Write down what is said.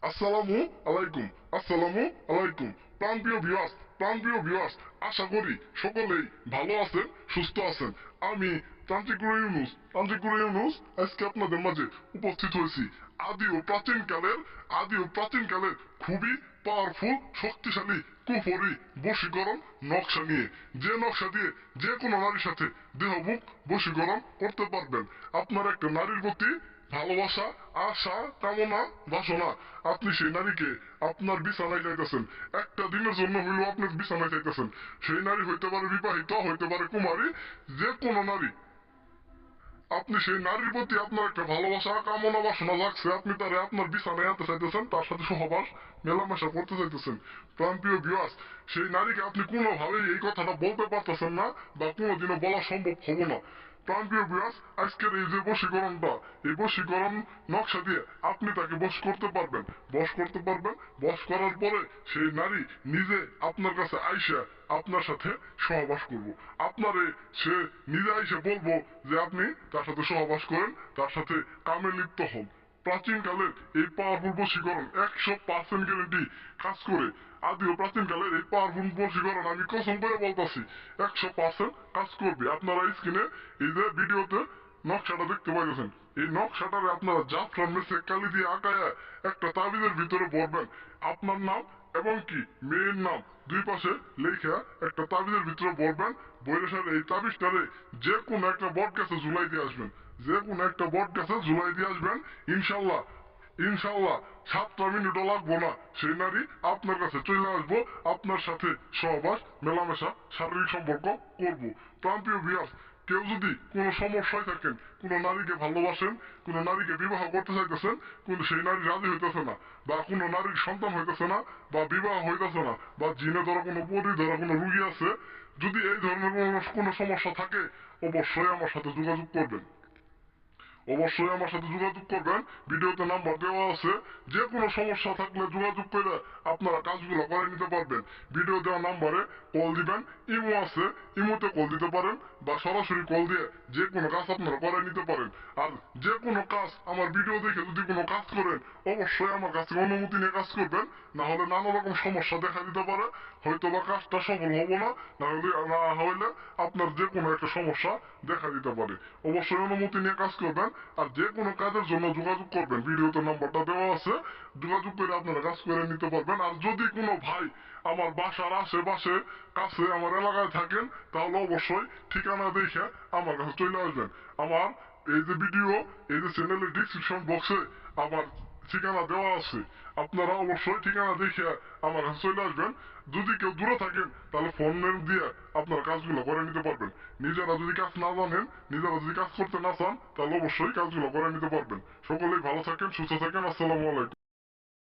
আসসালামু আলাইকুম। আসসালামু আলাইকুম। প্রাণপ্রিয় ভিউয়ার্স, আশা করি সকলেই ভালো আছেন, সুস্থ আছেন। আমি তান্ত্রিক গুরু ইউনুস আজকে আপনাদের মাঝে উপস্থিত হয়েছি আদি ও প্রাচীন কালের খুবই পাওয়ারফুল, শক্তিশালী কুফরি বশীকরণ নকশা নিয়ে। যে নকশা দিয়ে যে কোনো নারীর সাথে দেহভুক বশীকরণ করতে পারবেন। আপনার একটা নারীর প্রতি ভালোবাসা, আশা, কামনা, বাসনা, আপনি সেই নারীকে আপনার বিছানায় চাইতেছেন, একটা দিনের জন্য হইলেও আপনার বিছানায় চাইতেছেন। সেই নারী হইতে পারে বিবাহিত, হইতে পারে কুমারী, যে কোনো নারী। আপনি সেই নারীর প্রতি আপনার একটা ভালোবাসা, কামনা, বাসনা লাগছে, আপনি তারে আপনার বিছানায় আনতে চাইতেছেন, তার সাথে সহবাস মেলামেশা করতে চাইতেছেন। প্রাণপ্রিয় ভিউয়ার্স, সেই নারীকে আপনি কোনোভাবেই এই কথাটা বলতে পারতেছেন না, বা কোনোদিনও বলা সম্ভব হবে না। প্রাণপ্রিয় ভিউয়ার্স, আজকের এই যে বশীকরণটা, এই বশীকরণ নকশা দিয়ে আপনি তাকে বশ করতে পারবেন। বশ করার পরে সেই নারী নিজে আপনার কাছে আইসা আপনার সাথে সহবাস করব। আপনারে সে নিজে আইসা বলবো যে আপনি তার সাথে সহবাস করেন, তার সাথে কামে লিপ্ত হন। প্রাচীনকালের এই পাওয়ারফুল বশীকরণ 100% গ্যারেন্টি কাজ করে। আদি ও প্রাচীনকালের এই পাওয়ারফুল বশীকরণ আমি কসম করে বলতেছি 100% কাজ করবে। আপনারা স্ক্রিনে এই যে ভিডিওতে নকশাটা দেখতে পাইতেছেন, এই নকশাটারে আপনারা জাফরান মেসে কালি দিয়ে আঁকায়া একটা তাবিজের ভিতরে ভরবেন। আপনার নাম এবং কি মেয়ের নাম দুই পাশে লেখা একটা তাবিজের ভিতরে ভরবেন। বৈরেশার এই তাবিজটারে যে কোনো একটা বট গাছে ঝুলাই দিয়ে আসবেন। ইনশাল্লাহ, ইনশাল্লাহ 7টা মিনিটও লাগবো না, সেই নারী আপনার কাছে চলে আসবো, আপনার সাথে সহবাস, মেলামেশা, শারীরিক সম্পর্ক করবো। প্রান্তীয় ভিউয়ার্স, কেউ যদি কোনো সমস্যায় থাকেন, কোনো নারীকে ভালোবাসেন, কোনো নারীকে বিবাহ করতে চাইতেছেন, কিন্তু সেই নারী রাজি হইতেছে না, বা কোনো নারীর সন্তান হইতেছে না, বা বিবাহ হইতেছে না, বা জিনে ধরা কোনো পরি ধরা কোনো রুগী আছে, যদি এই ধরনের কোনো সমস্যা থাকে, অবশ্যই আমার সাথে যোগাযোগ করবেন। ভিডিওতে নাম্বার দেওয়া আছে। যে কোনো সমস্যা থাকলে যোগাযোগ করে আপনারা কাজগুলো করে নিতে পারবেন। ভিডিও দেওয়া নাম্বারে কল দিবেন। ইমো আছে, ইমোতে কল দিতে পারেন, বা সরাসরি কল দিয়ে যে কোনো কাজ আপনারা করে নিতে পারেন। আর যে কোনো কাজ আমার ভিডিও দেখে যদি কোনো কাজ করেন, অবশ্যই আমার কাছে অনুমতি নিয়ে কাজ করবেন, না হলে নানা রকম সমস্যা দেখা দিতে পারে। হয়তো বা কাজটা সফল হবো না, না হইলে আপনার যে কোনো একটা সমস্যা দেখা দিতে পারে। অবশ্যই অনুমতি নিয়ে কাজ করবেন। আর যে কোনো কাজের জন্য যোগাযোগ করবেন, ভিডিওতে নাম্বারটা দেওয়া আছে, যোগাযোগ করে আপনারা কাজ করে নিতে পারবেন। আর যদি কোনো ভাই আমার বাসার আশেপাশে কাছে আমার এলাকায় থাকেন, তাহলে অবশ্যই ঠিকানা দেখে আমার কাছে চলে আসবেন। আমার এই যে ভিডিও, এই যে চ্যানেলের ডিসক্রিপশন বক্সে আমার ঠিকানা দেওয়া আছে, আপনারা অবশ্যই ঠিকানা দেখে আমার কাছে চলে আসবেন। যদি কেউ দূরে থাকেন, তাহলে ফোন দিয়ে আপনারা কাজগুলো করে নিতে পারবেন। নিজেরা যদি কাজ না জানেন, নিজেরা যদি কাজ করতে না চান, তাহলে অবশ্যই কাজগুলো করে নিতে পারবেন। সকলেই ভালো থাকেন, সুস্থ থাকেন। আসসালামু আলাইকুম।